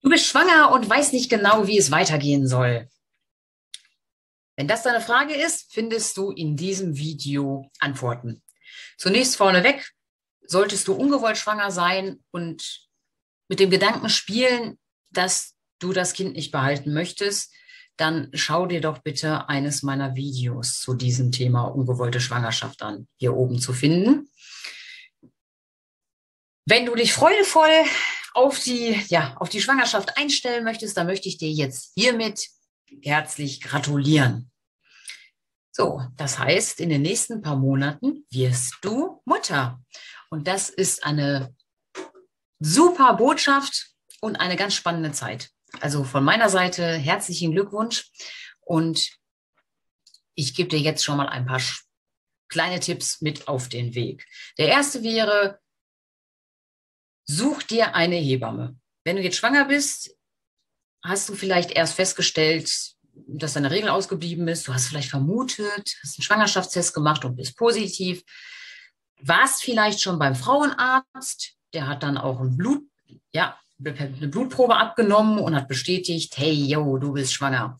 Du bist schwanger und weißt nicht genau, wie es weitergehen soll. Wenn das deine Frage ist, findest du in diesem Video Antworten. Zunächst vorneweg, solltest du ungewollt schwanger sein und mit dem Gedanken spielen, dass du das Kind nicht behalten möchtest, dann schau dir doch bitte eines meiner Videos zu diesem Thema ungewollte Schwangerschaft an, hier oben zu finden. Wenn du dich freudevoll auf die Schwangerschaft einstellen möchtest, dann möchte ich dir jetzt hiermit herzlich gratulieren. So, das heißt, in den nächsten paar Monaten wirst du Mutter. Und das ist eine super Botschaft und eine ganz spannende Zeit. Also von meiner Seite herzlichen Glückwunsch. Und ich gebe dir jetzt schon mal ein paar kleine Tipps mit auf den Weg. Der erste wäre, such dir eine Hebamme. Wenn du jetzt schwanger bist, hast du vielleicht erst festgestellt, dass deine Regel ausgeblieben ist. Du hast vielleicht vermutet, hast einen Schwangerschaftstest gemacht und bist positiv. Warst vielleicht schon beim Frauenarzt. Der hat dann auch eine Blutprobe abgenommen und hat bestätigt, hey, yo, du bist schwanger.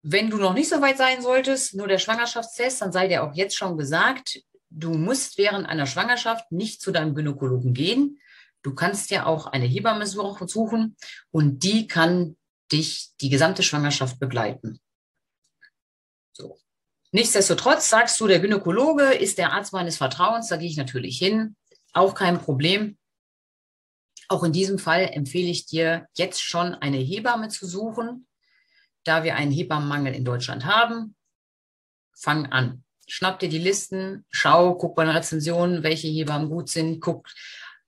Wenn du noch nicht so weit sein solltest, nur der Schwangerschaftstest, dann sei dir auch jetzt schon gesagt, du musst während einer Schwangerschaft nicht zu deinem Gynäkologen gehen. Du kannst ja auch eine Hebamme suchen und die kann dich die gesamte Schwangerschaft begleiten. So. Nichtsdestotrotz sagst du, der Gynäkologe ist der Arzt meines Vertrauens, da gehe ich natürlich hin, auch kein Problem. Auch in diesem Fall empfehle ich dir, jetzt schon eine Hebamme zu suchen, da wir einen Hebammenmangel in Deutschland haben. Fang an. Schnapp dir die Listen, guck bei den Rezensionen, welche Hebammen gut sind, guck,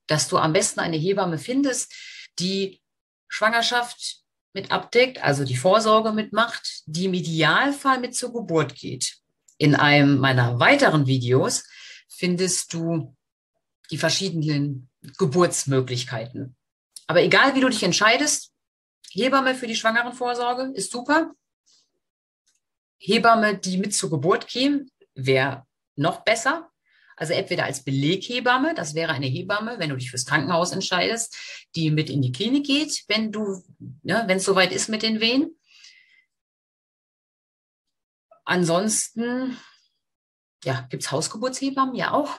dass du am besten eine Hebamme findest, die Schwangerschaft mit abdeckt, also die Vorsorge mitmacht, die im Idealfall mit zur Geburt geht. In einem meiner weiteren Videos findest du die verschiedenen Geburtsmöglichkeiten. Aber egal, wie du dich entscheidest, Hebamme für die Schwangerenvorsorge ist super. Hebamme, die mit zur Geburt käme, wäre noch besser. Also entweder als Beleghebamme, das wäre eine Hebamme, wenn du dich fürs Krankenhaus entscheidest, die mit in die Klinik geht, wenn es soweit ist mit den Wehen. Ansonsten, gibt es Hausgeburtshebammen, ja auch.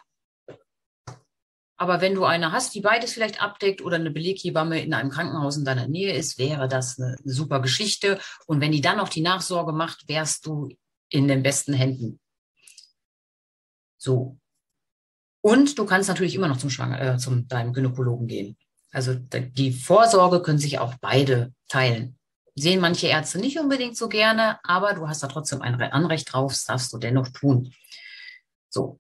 Aber wenn du eine hast, die beides vielleicht abdeckt oder eine Beleghebamme in einem Krankenhaus in deiner Nähe ist, wäre das eine super Geschichte. Und wenn die dann noch die Nachsorge macht, wärst du in den besten Händen. So. Und du kannst natürlich immer noch zum deinem Gynäkologen gehen. Also die Vorsorge können sich auch beide teilen. Sehen manche Ärzte nicht unbedingt so gerne, aber du hast da trotzdem ein Anrecht drauf, das darfst du dennoch tun. So.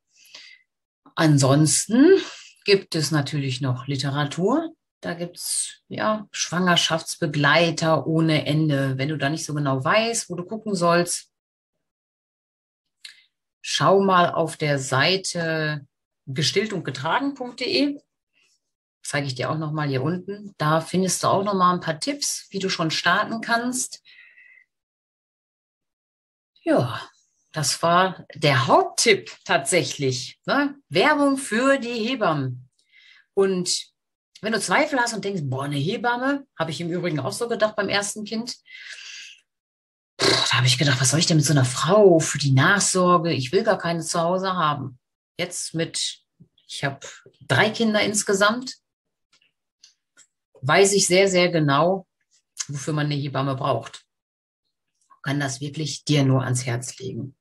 Ansonsten gibt es natürlich noch Literatur. Da gibt es Schwangerschaftsbegleiter ohne Ende. Wenn du da nicht so genau weißt, wo du gucken sollst, schau mal auf der Seite gestilltundgetragen.de. Zeige ich dir auch noch mal hier unten. Da findest du auch noch mal ein paar Tipps, wie du schon starten kannst. Ja, das war der Haupttipp tatsächlich. Ne? Werbung für die Hebammen. Und wenn du Zweifel hast und denkst, boah, eine Hebamme, habe ich im Übrigen auch so gedacht beim ersten Kind. Da habe ich gedacht, was soll ich denn mit so einer Frau für die Nachsorge? Ich will gar keine zu Hause haben. Jetzt ich habe 3 Kinder insgesamt, weiß ich sehr, sehr genau, wofür man eine Hebamme braucht. Kann das wirklich dir nur ans Herz legen.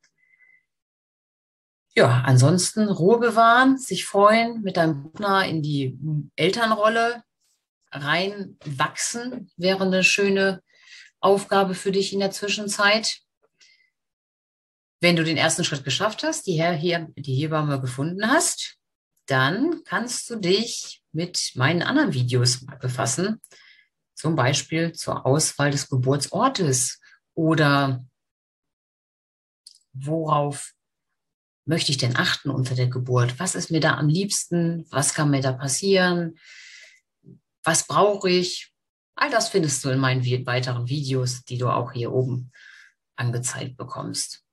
Ja, ansonsten Ruhe bewahren, sich freuen, mit deinem Partner in die Elternrolle reinwachsen, wäre eine schöne Aufgabe für dich in der Zwischenzeit. Wenn du den ersten Schritt geschafft hast, die Hebamme gefunden hast, dann kannst du dich mit meinen anderen Videos befassen, zum Beispiel zur Auswahl des Geburtsortes oder worauf möchte ich denn achten unter der Geburt? Was ist mir da am liebsten? Was kann mir da passieren? Was brauche ich? All das findest du in meinen weiteren Videos, die du auch hier oben angezeigt bekommst.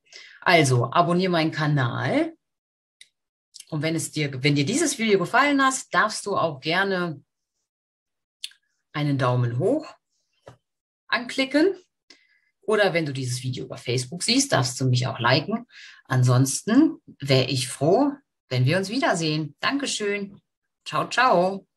Also, abonniere meinen Kanal. Und wenn dir dieses Video gefallen hat, darfst du auch gerne einen Daumen hoch anklicken. Oder wenn du dieses Video über Facebook siehst, darfst du mich auch liken. Ansonsten wäre ich froh, wenn wir uns wiedersehen. Dankeschön. Ciao, ciao.